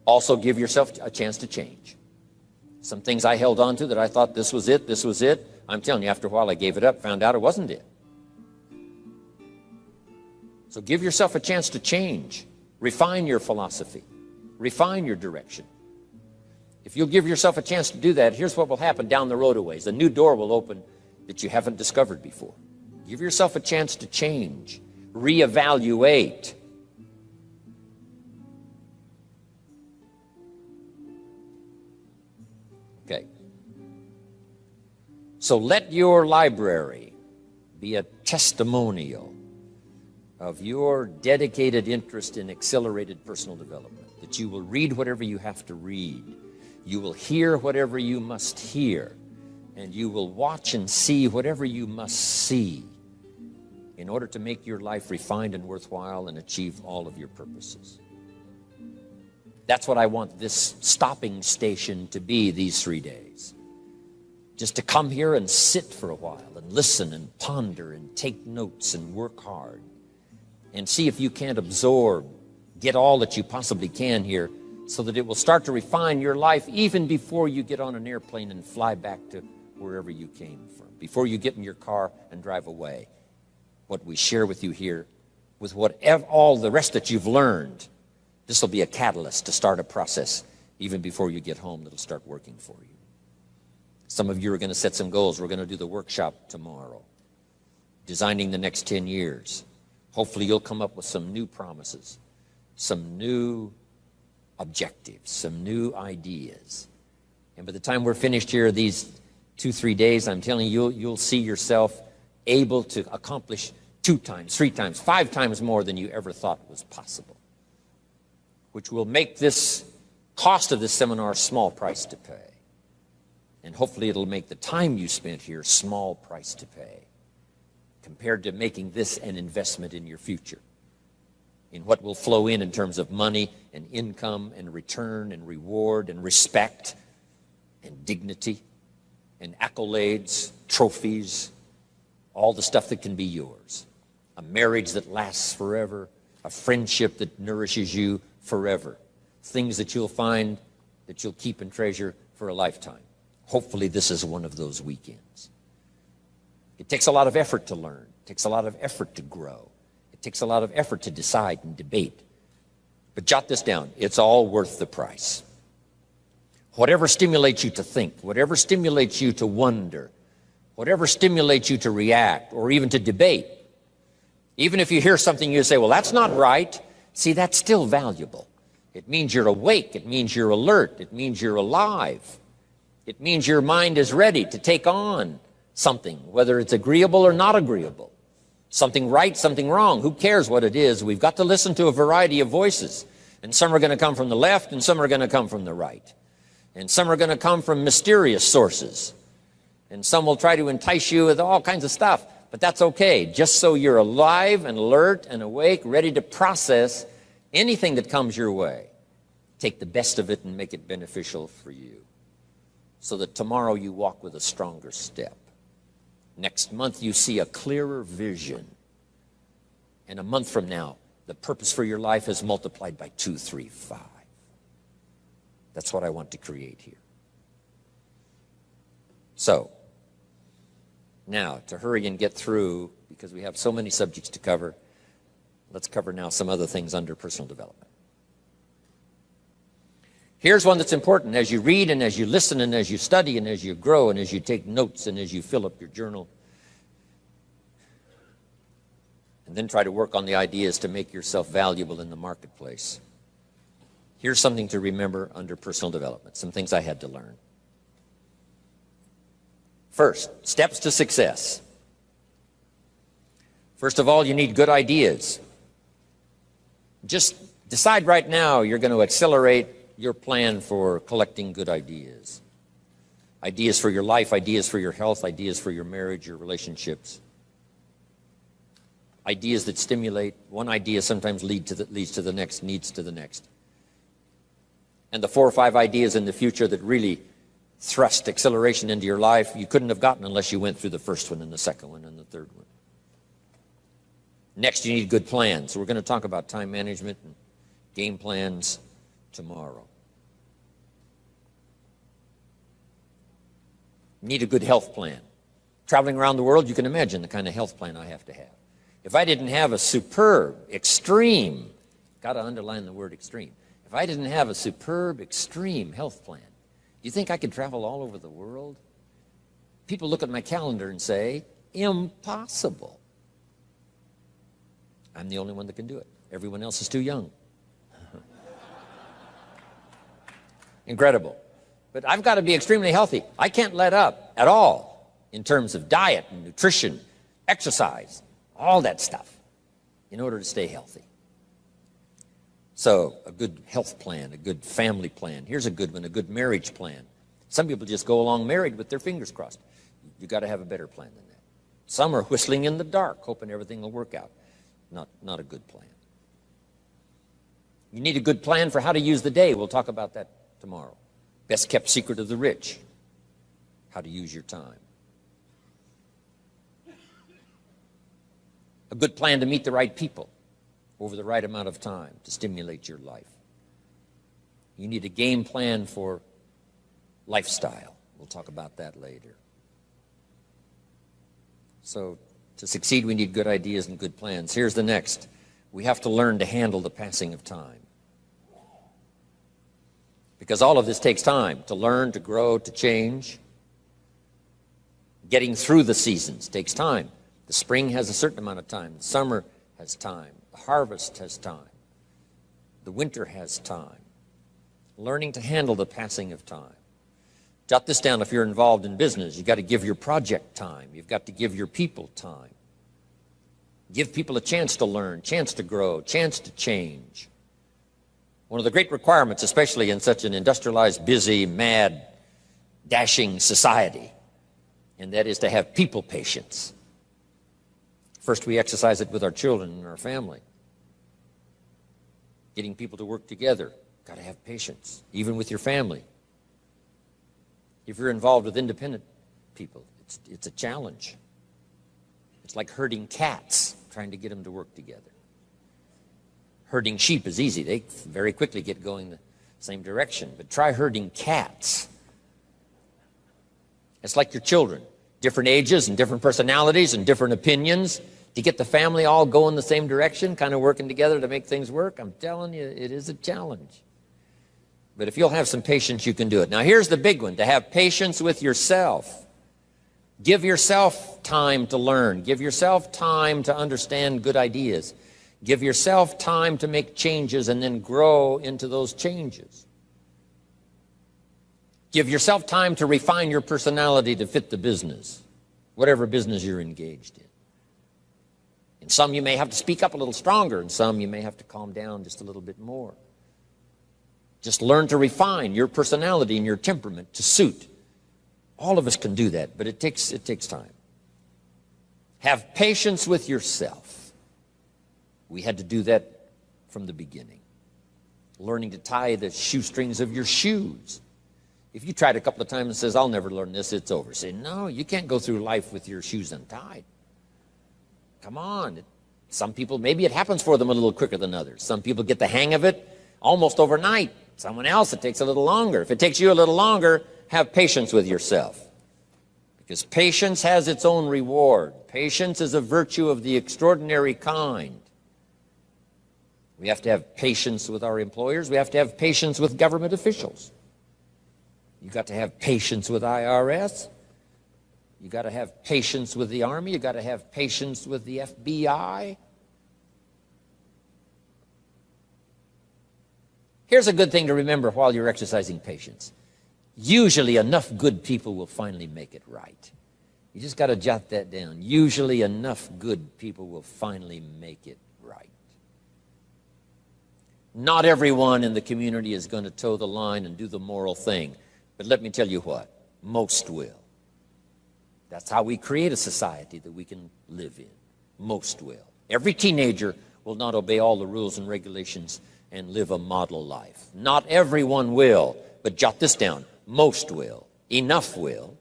Also give yourself a chance to change. Some things I held on to that I thought this was it, this was it. I'm telling you, after a while I gave it up, found out it wasn't it. So give yourself a chance to change. Refine your philosophy. Refine your direction. If you'll give yourself a chance to do that, here's what will happen down the road a ways. A new door will open that you haven't discovered before. Give yourself a chance to change. Reevaluate. Okay. So let your library be a testimonial of your dedicated interest in accelerated personal development, that you will read whatever you have to read, you will hear whatever you must hear, and you will watch and see whatever you must see in order to make your life refined and worthwhile and achieve all of your purposes. That's what I want this stopping station to be these 3 days. Just to come here and sit for a while and listen and ponder and take notes and work hard and see if you can't absorb, get all that you possibly can here so that it will start to refine your life even before you get on an airplane and fly back to wherever you came from, before you get in your car and drive away. What we share with you here, with whatever, all the rest that you've learned, this will be a catalyst to start a process even before you get home that'll start working for you. Some of you are going to set some goals. We're going to do the workshop tomorrow, designing the next 10 years. Hopefully you'll come up with some new promises, some new objectives, some new ideas. And by the time we're finished here, these 2-3 days, I'm telling you, you'll see yourself able to accomplish 2 times, 3 times, 5 times more than you ever thought was possible, which will make this cost of this seminar a small price to pay. And hopefully it'll make the time you spent here a small price to pay compared to making this an investment in your future, in what will flow in terms of money and income and return and reward and respect and dignity and accolades, trophies, all the stuff that can be yours. A marriage that lasts forever, a friendship that nourishes you forever, things that you'll find that you'll keep and treasure for a lifetime. Hopefully this is one of those weekends. It takes a lot of effort to learn. It takes a lot of effort to grow. It takes a lot of effort to decide and debate. But jot this down. It's all worth the price. Whatever stimulates you to think, whatever stimulates you to wonder, whatever stimulates you to react or even to debate, even if you hear something you say, well, that's not right, see, that's still valuable. It means you're awake. It means you're alert. It means you're alive. It means your mind is ready to take on something, whether it's agreeable or not agreeable. Something right, something wrong. Who cares what it is? We've got to listen to a variety of voices. And some are going to come from the left and some are going to come from the right. And some are going to come from mysterious sources. And some will try to entice you with all kinds of stuff. But that's okay. Just so you're alive and alert and awake, ready to process anything that comes your way. Take the best of it and make it beneficial for you, so that tomorrow you walk with a stronger step. Next month you see a clearer vision. And a month from now, the purpose for your life is multiplied by 2, 3, 5. That's what I want to create here. So, now, to hurry and get through, because we have so many subjects to cover, let's cover now some other things under personal development. Here's one that's important as you read and as you listen and as you study and as you grow and as you take notes and as you fill up your journal. And then try to work on the ideas to make yourself valuable in the marketplace. Here's something to remember under personal development, some things I had to learn. First, steps to success. First of all, you need good ideas. Just decide right now you're going to accelerate your plan for collecting good ideas. Ideas for your life, ideas for your health, ideas for your marriage, your relationships. Ideas that stimulate. One idea sometimes leads to the next, needs to the next. And the 4 or 5 ideas in the future that really thrust acceleration into your life, you couldn't have gotten unless you went through the first one and the second one and the third one. Next, you need good plans. We're going to talk about time management and game plans tomorrow. You need a good health plan. Traveling around the world, you can imagine the kind of health plan I have to have. If I didn't have a superb, extreme, got to underline the word extreme, if I didn't have a superb, extreme health plan, do you think I could travel all over the world? People look at my calendar and say, impossible. I'm the only one that can do it. Everyone else is too young. Incredible. But I've got to be extremely healthy. I can't let up at all in terms of diet and nutrition, exercise, all that stuff in order to stay healthy. So a good health plan, a good family plan. Here's a good one, a good marriage plan. Some people just go along married with their fingers crossed. You've got to have a better plan than that. Some are whistling in the dark, hoping everything will work out. Not a good plan. You need a good plan for how to use the day. We'll talk about that tomorrow. Best kept secret of the rich, how to use your time. A good plan to meet the right people over the right amount of time to stimulate your life. You need a game plan for lifestyle. We'll talk about that later. So to succeed, we need good ideas and good plans. Here's the next. We have to learn to handle the passing of time. Because all of this takes time to learn, to grow, to change. Getting through the seasons takes time. The spring has a certain amount of time. The summer has time. The harvest has time. The winter has time. Learning to handle the passing of time. Jot this down if you're involved in business. You've got to give your project time. You've got to give your people time. Give people a chance to learn, chance to grow, chance to change. One of the great requirements, especially in such an industrialized, busy, mad, dashing society, and that is to have people patience. First, we exercise it with our children and our family. Getting people to work together, got to have patience, even with your family. If you're involved with independent people, it's a challenge. It's like herding cats, trying to get them to work together. Herding sheep is easy. They very quickly get going the same direction. But try herding cats. It's like your children. Different ages and different personalities and different opinions. To get the family all going the same direction, kind of working together to make things work, I'm telling you, it is a challenge. But if you'll have some patience, you can do it. Now, here's the big one, to have patience with yourself. Give yourself time to learn. Give yourself time to understand good ideas. Give yourself time to make changes and then grow into those changes. Give yourself time to refine your personality to fit the business, whatever business you're engaged in. In some you may have to speak up a little stronger, in some you may have to calm down just a little bit more. Just learn to refine your personality and your temperament to suit. All of us can do that, but it takes time. Have patience with yourself. We had to do that from the beginning. Learning to tie the shoestrings of your shoes. If you tried a couple of times and says, I'll never learn this, it's over. Say, no, you can't go through life with your shoes untied. Come on. Some people, maybe it happens for them a little quicker than others. Some people get the hang of it almost overnight. Someone else, it takes a little longer. If it takes you a little longer, have patience with yourself. Because patience has its own reward. Patience is a virtue of the extraordinary kind. We have to have patience with our employers. We have to have patience with government officials. You've got to have patience with IRS. You've got to have patience with the Army. You've got to have patience with the FBI. Here's a good thing to remember while you're exercising patience. Usually enough good people will finally make it right. You just got to jot that down. Usually enough good people will finally make it right. Not everyone in the community is going to toe the line and do the moral thing. But let me tell you what, most will. That's how we create a society that we can live in. Most will. Every teenager will not obey all the rules and regulations and live a model life. Not everyone will, but jot this down. Most will. Enough will.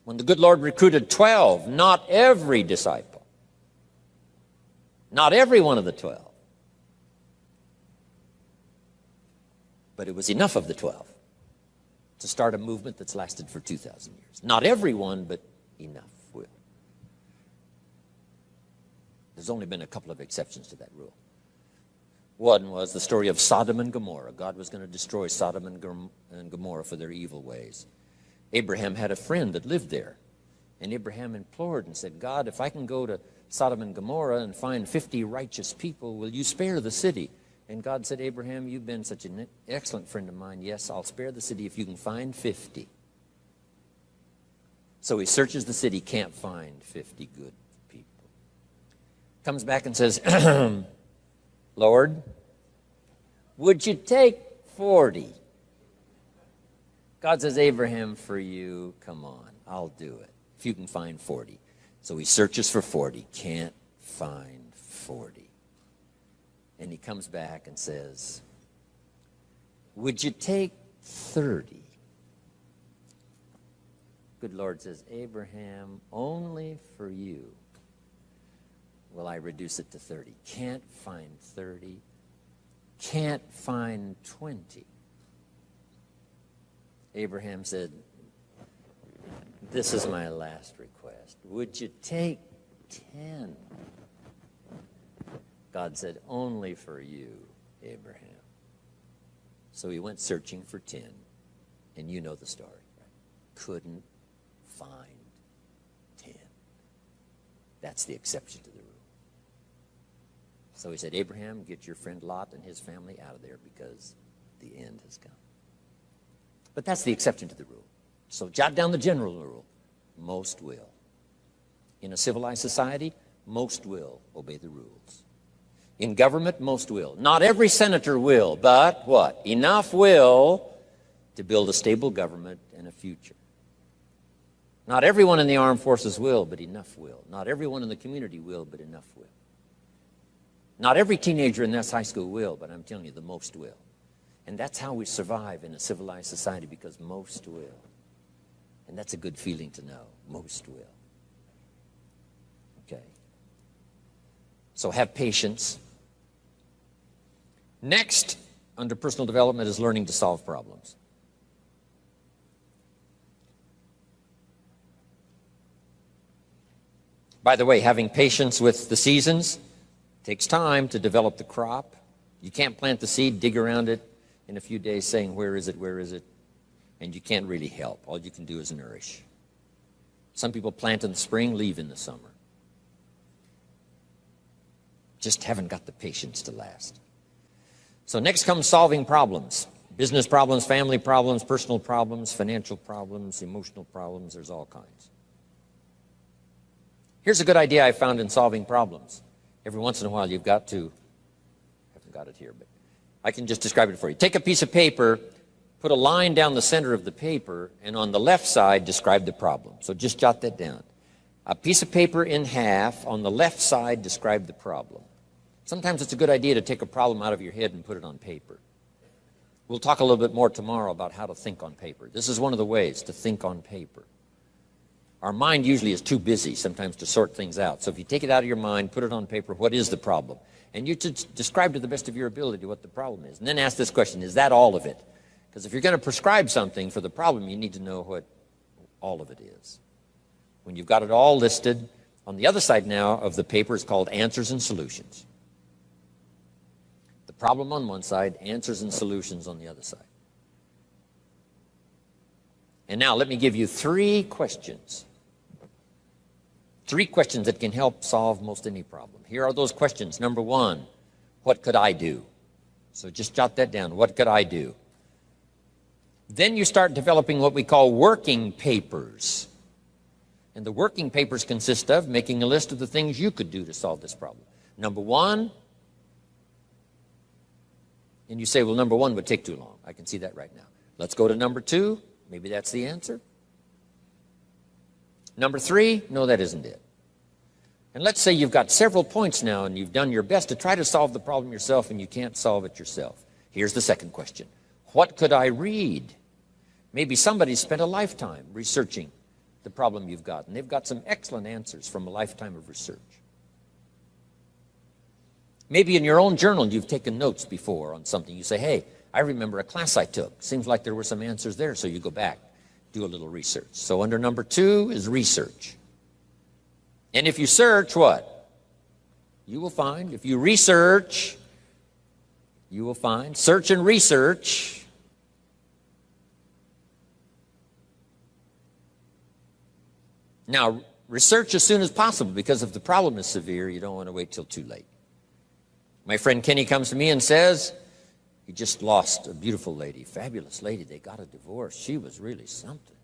When the good Lord recruited 12, not every disciple, not every one of the 12, but it was enough of the 12 to start a movement that's lasted for 2,000 years. Not everyone, but enough will. There's only been a couple of exceptions to that rule. One was the story of Sodom and Gomorrah. God was going to destroy Sodom and Gomorrah for their evil ways. Abraham had a friend that lived there. And Abraham implored and said, God, if I can go to Sodom and Gomorrah and find 50 righteous people, will you spare the city? And God said, Abraham, you've been such an excellent friend of mine. Yes, I'll spare the city if you can find 50. So he searches the city, can't find 50 good people. Comes back and says, Lord, would you take 40? God says, Abraham, for you, come on, I'll do it. If you can find 40. So he searches for 40, can't find 40. And he comes back and says, would you take 30? Good Lord says, Abraham, only for you will I reduce it to 30. Can't find 30. Can't find 20. Abraham said, this is my last request. Would you take 10? God said, only for you, Abraham. So he went searching for 10, and you know the story. Right? Couldn't find 10. That's the exception to the rule. So he said, Abraham, get your friend Lot and his family out of there because the end has come. But that's the exception to the rule. So jot down the general rule. Most will. In a civilized society, most will obey the rules. In government, most will. Not every senator will, but what? Enough will to build a stable government and a future. Not everyone in the armed forces will, but enough will. Not everyone in the community will, but enough will. Not every teenager in this high school will, but I'm telling you, the most will. And that's how we survive in a civilized society, because most will. And that's a good feeling to know. Most will. Okay. So have patience. Next, under personal development, is learning to solve problems. By the way, having patience with the seasons takes time to develop the crop. You can't plant the seed, dig around it in a few days saying, where is it, where is it? And you can't really help. All you can do is nourish. Some people plant in the spring, leave in the summer. Just haven't got the patience to last. So next comes solving problems. Business problems, family problems, personal problems, financial problems, emotional problems. There's all kinds. Here's a good idea I found in solving problems. Every once in a while you've got to, I haven't got it here, but I can just describe it for you. Take a piece of paper, put a line down the center of the paper, and on the left side describe the problem. So just jot that down. A piece of paper in half, on the left side describe the problem. Sometimes it's a good idea to take a problem out of your head and put it on paper. We'll talk a little bit more tomorrow about how to think on paper. This is one of the ways to think on paper. Our mind usually is too busy sometimes to sort things out. So if you take it out of your mind, put it on paper, what is the problem? And you describe to the best of your ability what the problem is. And then ask this question, is that all of it? Because if you're going to prescribe something for the problem, you need to know what all of it is. When you've got it all listed, on the other side now of the paper is called answers and solutions. The problem on one side, answers and solutions on the other side. And now let me give you 3 questions. 3 questions that can help solve most any problem. Here are those questions. Number 1, what could I do? So just jot that down. What could I do? Then you start developing what we call working papers. And the working papers consist of making a list of the things you could do to solve this problem. Number 1, and you say, well, number 1 would take too long. I can see that right now. Let's go to number 2. Maybe that's the answer. Number 3, no, that isn't it. And let's say you've got several points now and you've done your best to try to solve the problem yourself and you can't solve it yourself. Here's the second question. What could I read? Maybe somebody's spent a lifetime researching the problem you've got, and they've got some excellent answers from a lifetime of research. Maybe in your own journal you've taken notes before on something. You say, hey, I remember a class I took. Seems like there were some answers there, so you go back, do a little research. So under number 2 is research. And if you search, what? You will find. If you research, you will find. Search and research. Now, research as soon as possible, because if the problem is severe, you don't want to wait till too late. My friend Kenny comes to me and says, he just lost a beautiful lady, fabulous lady. They got a divorce. She was really something.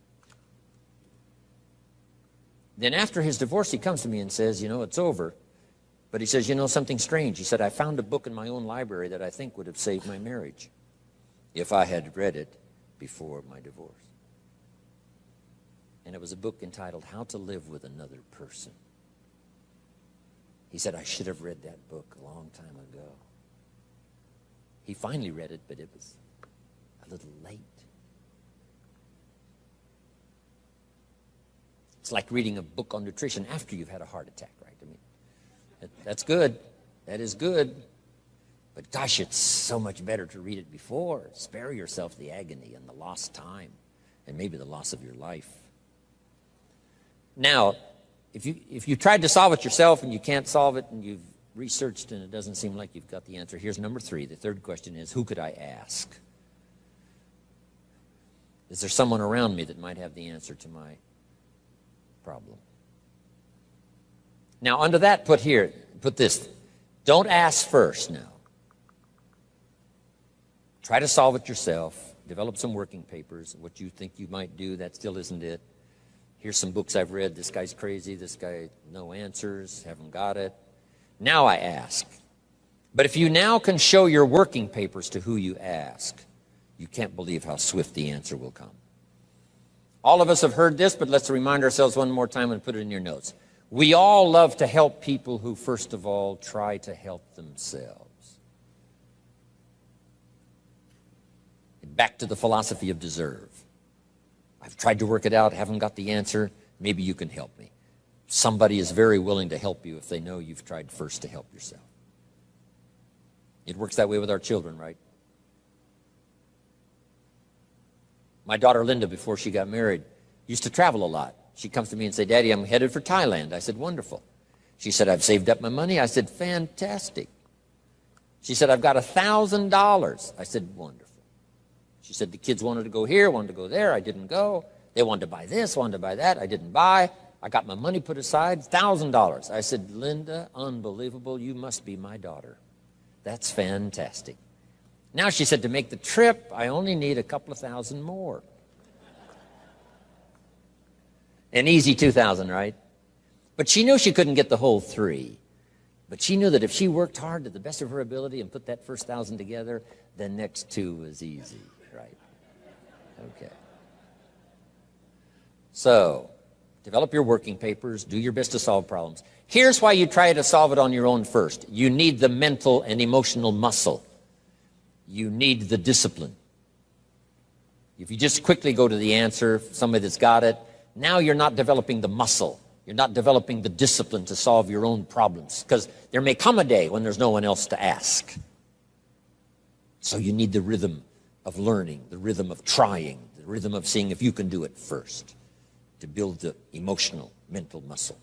Then after his divorce, he comes to me and says, you know, it's over. But he says, you know, something strange. He said, I found a book in my own library that I think would have saved my marriage if I had read it before my divorce. And it was a book entitled How to Live with Another Person. He said, I should have read that book a long time ago. He finally read it, but it was a little late. It's like reading a book on nutrition after you've had a heart attack, right? I mean, that's good. That is good. But gosh, it's so much better to read it before. Spare yourself the agony and the lost time and maybe the loss of your life. Now, if you tried to solve it yourself and you can't solve it and you've researched and it doesn't seem like you've got the answer, here's number 3. The third question is, who could I ask? Is there someone around me that might have the answer to my problem? Now, under that, put this. Don't ask first now. Try to solve it yourself. Develop some working papers. What you think you might do, that still isn't it. Here's some books I've read. This guy's crazy. This guy, no answers, haven't got it. Now I ask. But if you now can show your working papers to who you ask, you can't believe how swift the answer will come. All of us have heard this, but let's remind ourselves one more time and put it in your notes. We all love to help people who, first of all, try to help themselves. Back to the philosophy of deserve. I've tried to work it out, haven't got the answer. Maybe you can help me. Somebody is very willing to help you if they know you've tried first to help yourself. It works that way with our children, right? My daughter Linda, before she got married, used to travel a lot. She comes to me and said, Daddy, I'm headed for Thailand. I said, wonderful. She said, I've saved up my money. I said, fantastic. She said, I've got $1,000. I said, wonderful. She said, the kids wanted to go here, wanted to go there. I didn't go. They wanted to buy this, wanted to buy that. I didn't buy. I got my money put aside, $1,000. I said, Linda, unbelievable. You must be my daughter. That's fantastic. Now, she said, to make the trip, I only need a couple of thousand more. An easy 2,000, right? But she knew she couldn't get the whole 3. But she knew that if she worked hard to the best of her ability and put that first 1,000 together, the next 2 was easy, right? Okay. So, develop your working papers. Do your best to solve problems. Here's why you try to solve it on your own first. You need the mental and emotional muscle. You need the discipline. If you just quickly go to the answer, somebody that's got it, now you're not developing the muscle. You're not developing the discipline to solve your own problems, because there may come a day when there's no one else to ask. So you need the rhythm of learning, the rhythm of trying, the rhythm of seeing if you can do it first to build the emotional, mental muscle.